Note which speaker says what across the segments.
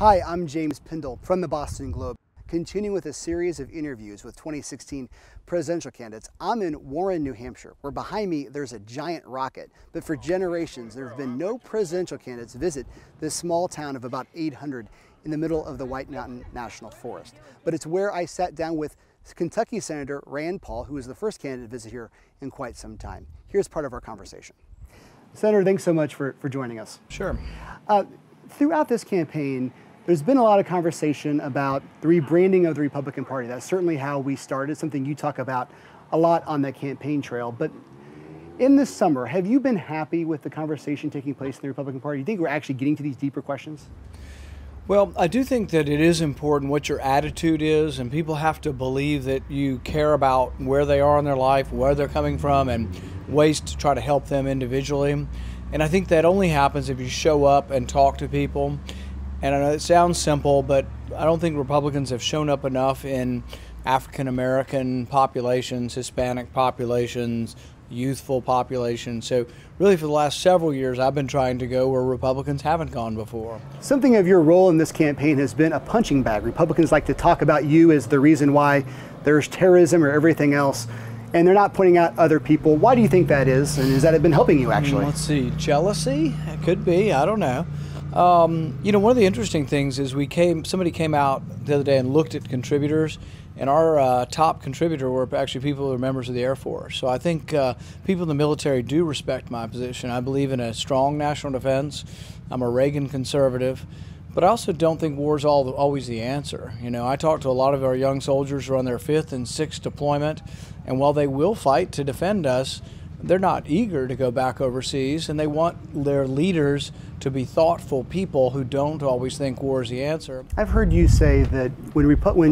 Speaker 1: Hi, I'm James Pindell from the Boston Globe. Continuing with a series of interviews with 2016 presidential candidates, I'm in Warren, New Hampshire, where behind me there's a giant rocket. But for generations, there have been no presidential candidates visit this small town of about 800 in the middle of the White Mountain National Forest. But it's where I sat down with Kentucky Senator Rand Paul, who was the first candidate to visit here in quite some time. Here's part of our conversation. Senator, thanks so much for joining us.
Speaker 2: Sure.
Speaker 1: Throughout this campaign, there's been a lot of conversation about the rebranding of the Republican Party. That's certainly how we started, something you talk about a lot on the campaign trail. But in this summer, have you been happy with the conversation taking place in the Republican Party? Do you think we're actually getting to these deeper questions?
Speaker 2: Well, I do think that it is important what your attitude is, and people have to believe that you care about where they are in their life, where they're coming from, and ways to try to help them individually. And I think that only happens if you show up and talk to people. And I know it sounds simple, but I don't think Republicans have shown up enough in African American populations, Hispanic populations, youthful populations. So really for the last several years, I've been trying to go where Republicans haven't gone before.
Speaker 1: Something of your role in this campaign has been a punching bag. Republicans like to talk about you as the reason why there's terrorism or everything else, and they're not pointing out other people. Why do you think that is? And has that been helping you actually?
Speaker 2: Let's see, jealousy? It could be, I don't know. You know, one of the interesting things is somebody came out the other day and looked at contributors, and our top contributor were actually people who are members of the Air Force. So I think people in the military do respect my position. I believe in a strong national defense. I'm a Reagan conservative, but I also don't think war is always the answer. You know, I talk to a lot of our young soldiers who are on their 5th and 6th deployment, and while they will fight to defend us, they're not eager to go back overseas, and they want their leaders to be thoughtful people who don't always think war is the answer.
Speaker 1: I've heard you say that when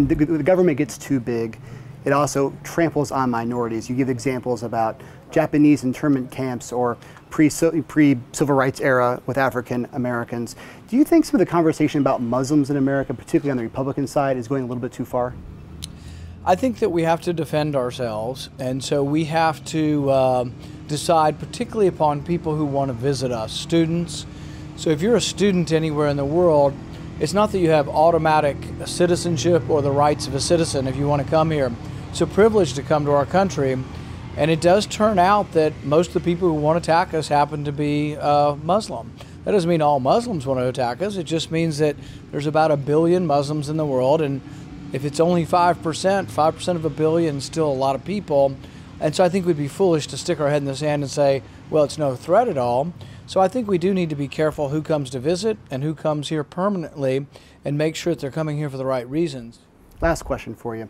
Speaker 1: the government gets too big, it also tramples on minorities. You give examples about Japanese internment camps or pre-civil rights era with African Americans. Do you think some of the conversation about Muslims in America, particularly on the Republican side, is going a little bit too far?
Speaker 2: I think that we have to defend ourselves, and so we have to decide particularly upon people who want to visit us, students. So if you're a student anywhere in the world, it's not that you have automatic citizenship or the rights of a citizen if you want to come here. It's a privilege to come to our country, and it does turn out that most of the people who want to attack us happen to be Muslim. That doesn't mean all Muslims want to attack us. It just means that there's about 1 billion Muslims in the world, and if it's only 5% of 1 billion is still a lot of people. And so I think we'd be foolish to stick our head in the sand and say, well, it's no threat at all. So I think we do need to be careful who comes to visit and who comes here permanently, and make sure that they're coming here for the right reasons.
Speaker 1: Last question for you.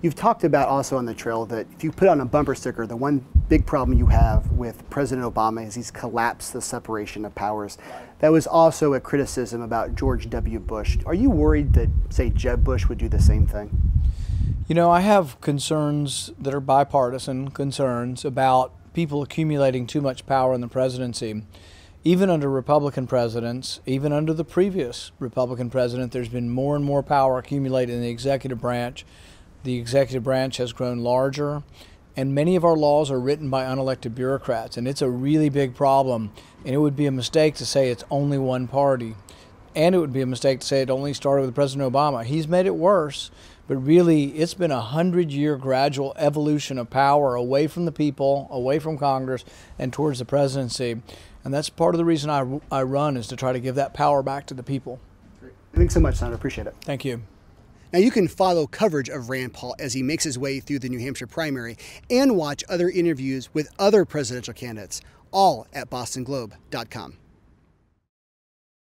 Speaker 1: You've talked about also on the trail that if you put on a bumper sticker, the one big problem you have with President Obama is he's collapsed the separation of powers. That was also a criticism about George W. Bush. Are you worried that, say, Jeb Bush would do the same thing?
Speaker 2: You know, I have concerns that are bipartisan concerns about people accumulating too much power in the presidency. Even under Republican presidents, even under the previous Republican president, there's been more and more power accumulated in the executive branch. The executive branch has grown larger, and many of our laws are written by unelected bureaucrats, and it's a really big problem. And it would be a mistake to say it's only one party, and it would be a mistake to say it only started with President Obama. He's made it worse, but really it's been a 100-year gradual evolution of power away from the people, away from Congress, and towards the presidency. And that's part of the reason I run, is to try to give that power back to the people.
Speaker 1: Great. Thanks so much, Senator. Appreciate it.
Speaker 2: Thank you.
Speaker 1: Now you can follow coverage of Rand Paul as he makes his way through the New Hampshire primary and watch other interviews with other presidential candidates, all at bostonglobe.com.